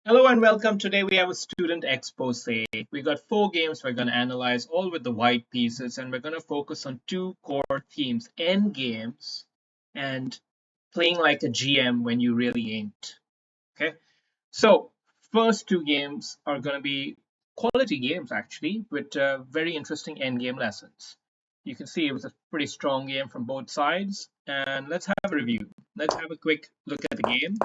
Hello and welcome. Today we have a student expose. We got four games we're going to analyze, all with the white pieces, and we're going to focus on two core themes: end games and playing like a GM when you really ain't. Okay, so first two games are going to be quality games actually, with very interesting end game lessons. You can see it was a pretty strong game from both sides, and let's have a review. Let's have a quick look at the game.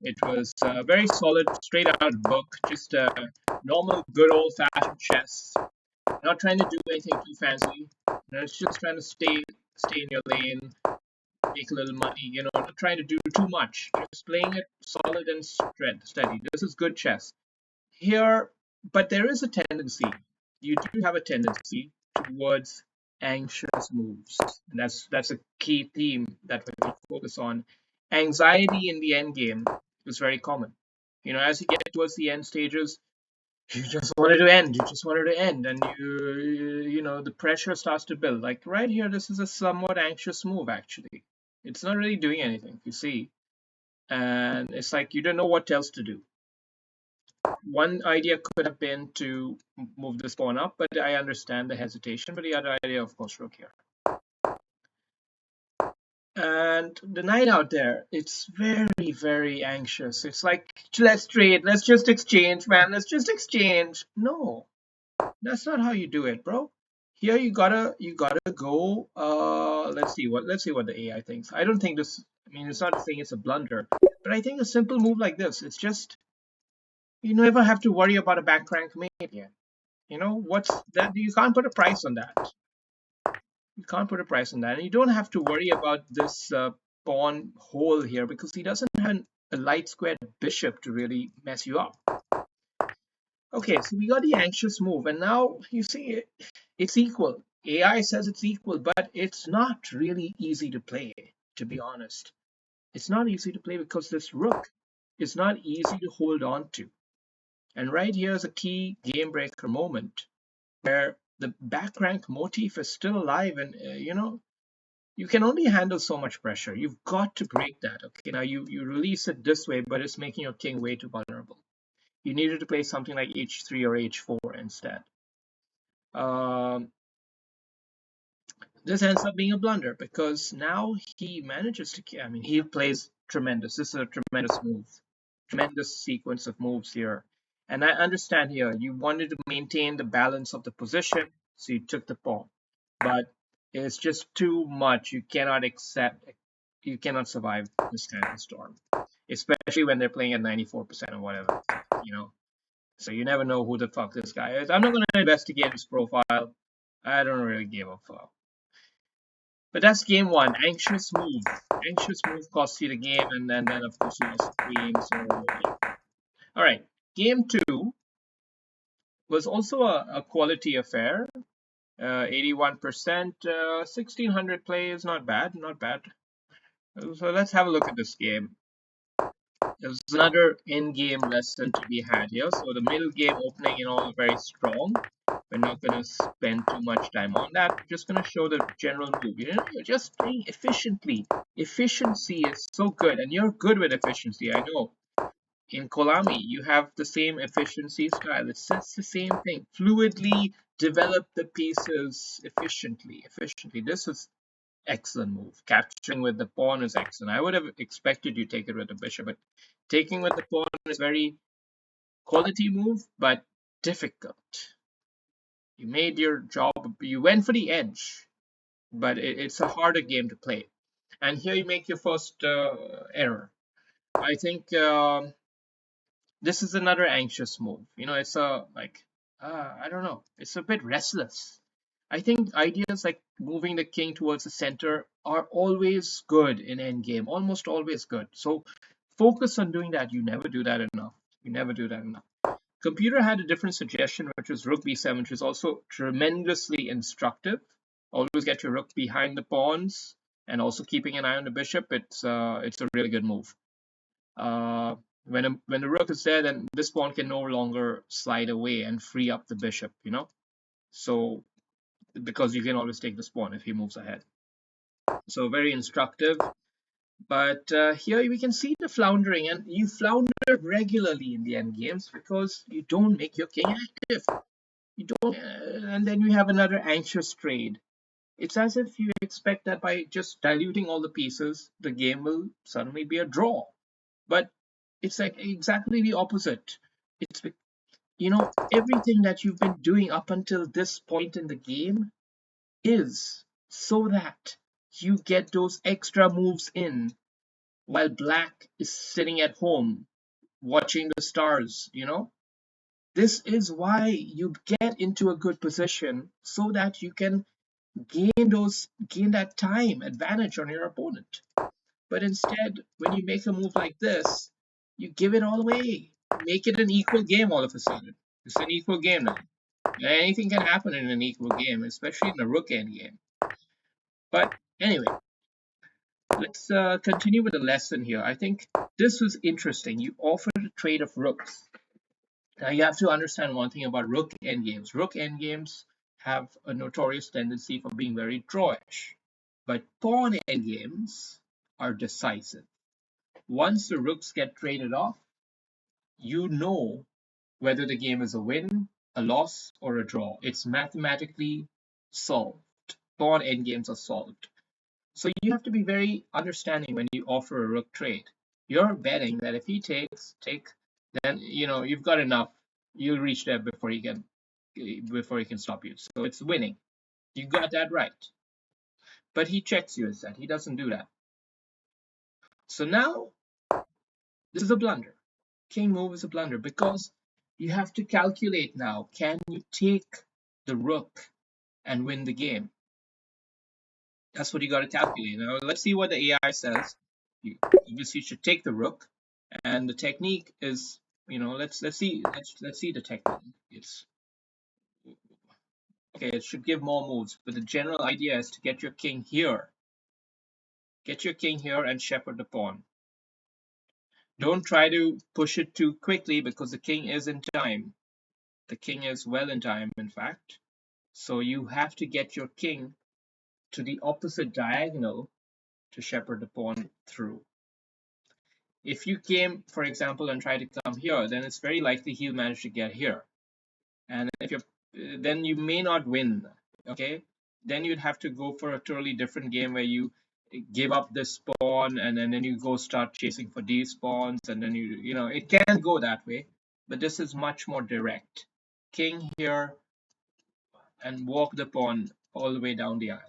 It was very solid, straight out of the book, just normal, good old fashioned chess. Not trying to do anything too fancy. It's just trying to stay in your lane, make a little money. Not trying to do too much. Just playing it solid and steady. This is good chess. Here, but there is a tendency. You do have a tendency towards anxious moves, and that's a key theme that we focus on. Anxiety in the end game is very common. As you get towards the end stages, you just want it to end. You just want it to end, and the pressure starts to build. Like right here, this is a somewhat anxious move. Actually, it's not really doing anything. You see, and it's like you don't know what else to do. One idea could have been to move this pawn up, but I understand the hesitation. But the other idea, of course, Rook here. And the knight out there, it's very, very anxious. It's like, let's trade, let's just exchange, man, let's just exchange. No, that's not how you do it, bro. Here you gotta go. Let's see what the AI thinks. I don't think this. I mean, it's not saying it's a blunder, but I think a simple move like this, it's just you never have to worry about a back rank mate again. What's that? You can't put a price on that. You can't put a price on that, and you don't have to worry about this pawn hole here because he doesn't have a light squared bishop to really mess you up. Okay, so we got the anxious move, and now you see it's equal. AI says it's equal, but it's not really easy to play, to be honest. It's not easy to play because this rook is not easy to hold on to. And right here is a key game breaker moment where the back rank motif is still alive, and you can only handle so much pressure. You've got to break that. Okay, now you release it this way, but it's making your king way too vulnerable. You needed to play something like h3 or h4 instead. Um, this ends up being a blunder because now he manages to. I mean, he plays tremendous. This is a tremendous move, tremendous sequence of moves here. And I understand here you wanted to maintain the balance of the position, so you took the pawn. But it's just too much. You cannot accept. You cannot survive this kind of storm, especially when they're playing at 94% or whatever. So you never know who the fuck this guy is. I'm not going to investigate his profile. I don't really give a fuck. But that's game one. Anxious move. Anxious move costs you the game, and then of course you lost the queen. So yeah. All right. Game two was also a quality affair. 81%, 1600 plays, not bad, not bad. So let's have a look at this game. There's another in-game lesson to be had here. So the middle game opening and all very strong. We're not going to spend too much time on that. We're just going to show the general move. You're just playing efficiently. Efficiency is so good, and you're good with efficiency. I know. In Kolami, you have the same efficiency style. It says the same thing. Fluidly develop the pieces efficiently. Efficiently. This is excellent move. Capturing with the pawn is excellent. I would have expected you take it with the bishop, but taking with the pawn is very quality move, but difficult. You made your job. You went for the edge, but it's a harder game to play. And here you make your first error. I think this is another anxious move. It's I don't know. It's a bit restless. I think ideas like moving the king towards the center are always good in endgame, almost always good. So focus on doing that. You never do that enough. You never do that enough. Computer had a different suggestion, which was rook b7, which is also tremendously instructive. Always get your rook behind the pawns and also keeping an eye on the bishop. It's a really good move. When the rook is there, then this pawn can no longer slide away and free up the bishop. So because you can always take this pawn if he moves ahead. So very instructive. But here we can see the floundering, and you flounder regularly in the end games because you don't make your king active. You don't, and then you have another anxious trade. It's as if you expect that by just diluting all the pieces, the game will suddenly be a draw. But it's like exactly the opposite. It's everything that you've been doing up until this point in the game is so that you get those extra moves in while black is sitting at home watching the stars, This is why you get into a good position so that you can gain that time advantage on your opponent. But instead, when you make a move like this, you give it all away. Make it an equal game all of a sudden. It's an equal game now. Anything can happen in an equal game, especially in a rook end game. But anyway, let's continue with the lesson here. I think this was interesting. You offered a trade of rooks. Now you have to understand one thing about rook endgames. Rook endgames have a notorious tendency for being very drawish, but pawn endgames are decisive. Once the rooks get traded off, you know whether the game is a win, a loss, or a draw. It's mathematically solved. Pawn endgames are solved. So you have to be very understanding when you offer a rook trade. You're betting that if he take, then you've got enough. You'll reach there before he can stop you. So it's winning. You got that right. But he checks you instead. He doesn't do that. So now this is a blunder. King move is a blunder because you have to calculate now. Can you take the rook and win the game? That's what you got to calculate. Now let's see what the AI says. You obviously should take the rook, and the technique is, let's see the technique. It's okay. It should give more moves, but the general idea is to get your king here. Get your king here and shepherd the pawn. Don't try to push it too quickly because the king is in time. The king is well in time, in fact. So you have to get your king to the opposite diagonal to shepherd the pawn through. If you came, for example, and tried to come here, then it's very likely he'll manage to get here. And if you're, then you may not win. Okay, then you'd have to go for a totally different game where you give up this pawn and then you go start chasing for these pawns, and then it can go that way. But this is much more direct. King here and walk the pawn all the way down the aisle.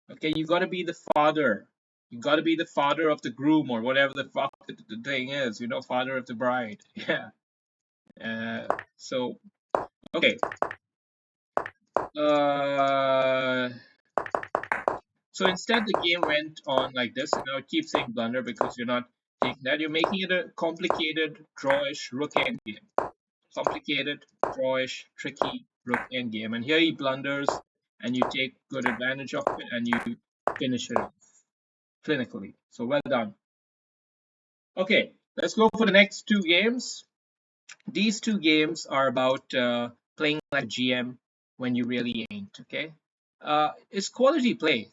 Okay, you got to be the father. You got to be the father of the groom or whatever the fuck the thing is. Father of the bride. Yeah. So okay. Uh, so instead, the game went on like this. It keeps saying blunder because you're not taking that. You're making it a complicated, drawish rook endgame. Complicated, drawish, tricky rook endgame. And here he blunders, and you take good advantage of it, and you finish it off clinically. So well done. Okay, let's go for the next two games. These two games are about playing like a GM when you really ain't. Okay, it's quality play,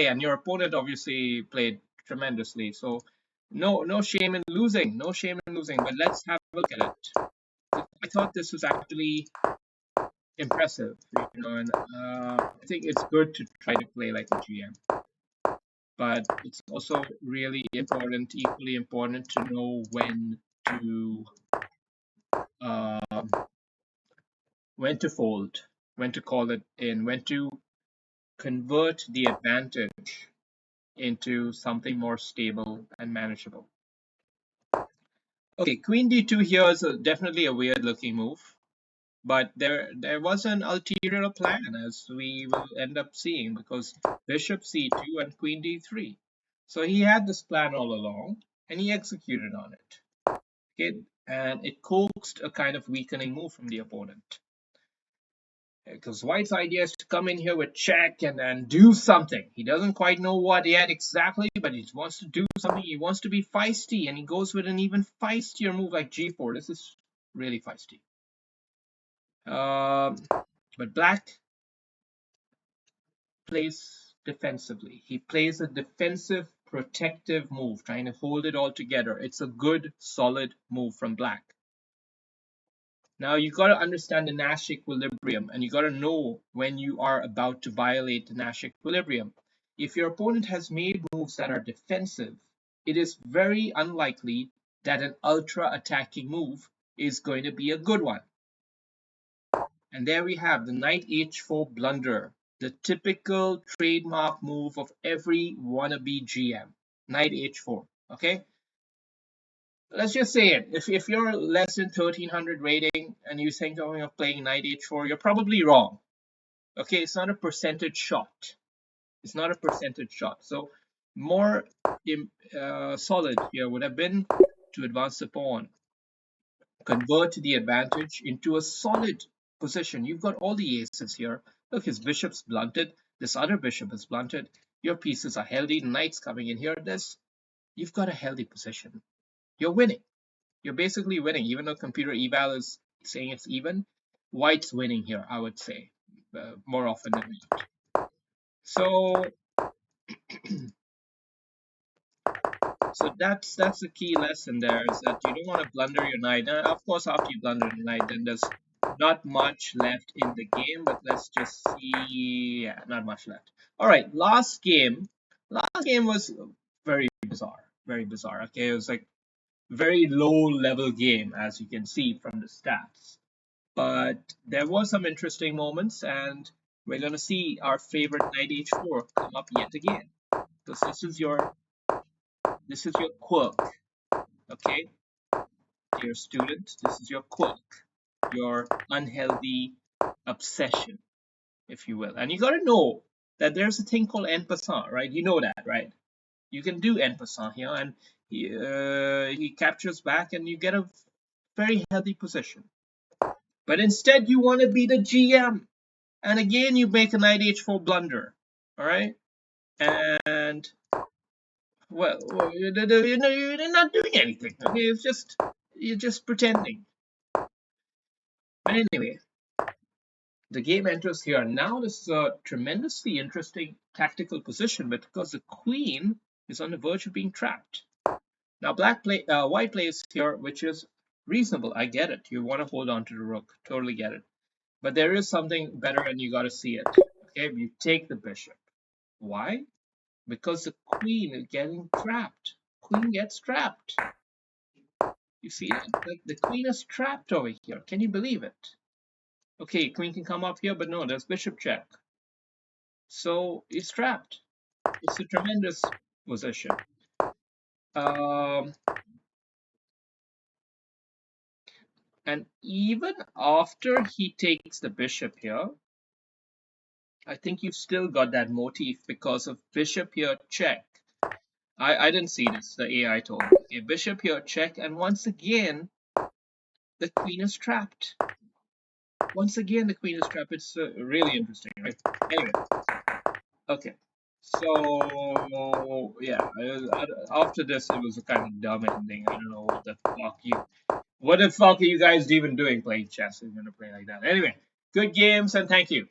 and your opponent obviously played tremendously. So no shame in losing, no shame in losing. But let's have a look at it. I thought this was actually impressive, and I think it's good to try to play like a GM. But it's also really important, equally important, to know to um, when to fold, when to call it in, when to convert the advantage into something more stable and manageable. Okay, Queen D2 here is definitely a weird looking move, but there was an ulterior plan, as we will end up seeing, because Bishop C2 and Queen D3. So he had this plan all along, and he executed on it. Okay, and it coaxed a kind of weakening move from the opponent. Because White's idea is to come in here with check and do something. He doesn't quite know what yet exactly, but he wants to do something. He wants to be feisty, and he goes with an even feistier move like G4. This is really feisty. But Black plays defensively. He plays a defensive protective move, trying to hold it all together. It's a good, solid move from black. Now you got to understand the Nash equilibrium, and you got to know when you are about to violate the Nash equilibrium. If your opponent has made moves that are defensive, it is very unlikely that an ultra attacking move is going to be a good one. And there we have the knight h4 blunder, the typical trademark move of every wannabe GM. Knight h4. Okay, let's just say it. If you're less than 1300 rating and you think of playing knight h4, you're probably wrong. Okay, it's not a percentage shot. It's not a percentage shot. So more solid here would have been to advance the pawn, convert the advantage into a solid position. You've got all the aces here. Look, his bishop's blunted. This other bishop is blunted. Your pieces are healthy. The knight's coming in here. You've got a healthy position. You're winning. You're basically winning, even though computer eval is saying it's even. White's winning here, I would say, more often than not. So that's the key lesson there, is that you don't want to blunder your knight. Of course, after you blunder the knight, then there's not much left in the game, but let's just see. Yeah, not much left. All right, last game. Last game was very bizarre. Very bizarre. Okay, it was like very low level game, as you can see from the stats. But there were some interesting moments, and we're going to see our favorite knight h4 come up yet again. Because this is your quirk. Okay, dear student, this is your quirk, your unhealthy obsession, if you will. And you got to know that there's a thing called en passant, right? You know that, right? You can do en passant here, and he captures back, and you get a very healthy position. But instead, you want to be the GM, and again, you make a knight h4 blunder. All right, and well, you're not doing anything. Okay, it's just you're just pretending. But anyway, the game enters here. Now this is a tremendously interesting tactical position, but because the queen is on the verge of being trapped. Now white plays here, which is reasonable. I get it. You want to hold on to the rook. Totally get it. But there is something better, and you got to see it. Okay, you take the bishop. Why? Because the queen is getting trapped. Queen gets trapped. You see that? Like the queen is trapped over here. Can you believe it? Okay, queen can come up here, but no, there's bishop check. So it's trapped. It's a tremendous position. And even after he takes the bishop here, I think you've still got that motif because of bishop here check. I didn't see this, the AI told me. Okay, bishop here check, and once again, the queen is trapped. Once again, the queen is trapped. It's really interesting, right? Anyway, okay. So yeah, after this, it was a kind of dumb ending. I don't know what the fuck are you guys even doing playing chess? You're gonna play like that. Anyway, good games and thank you.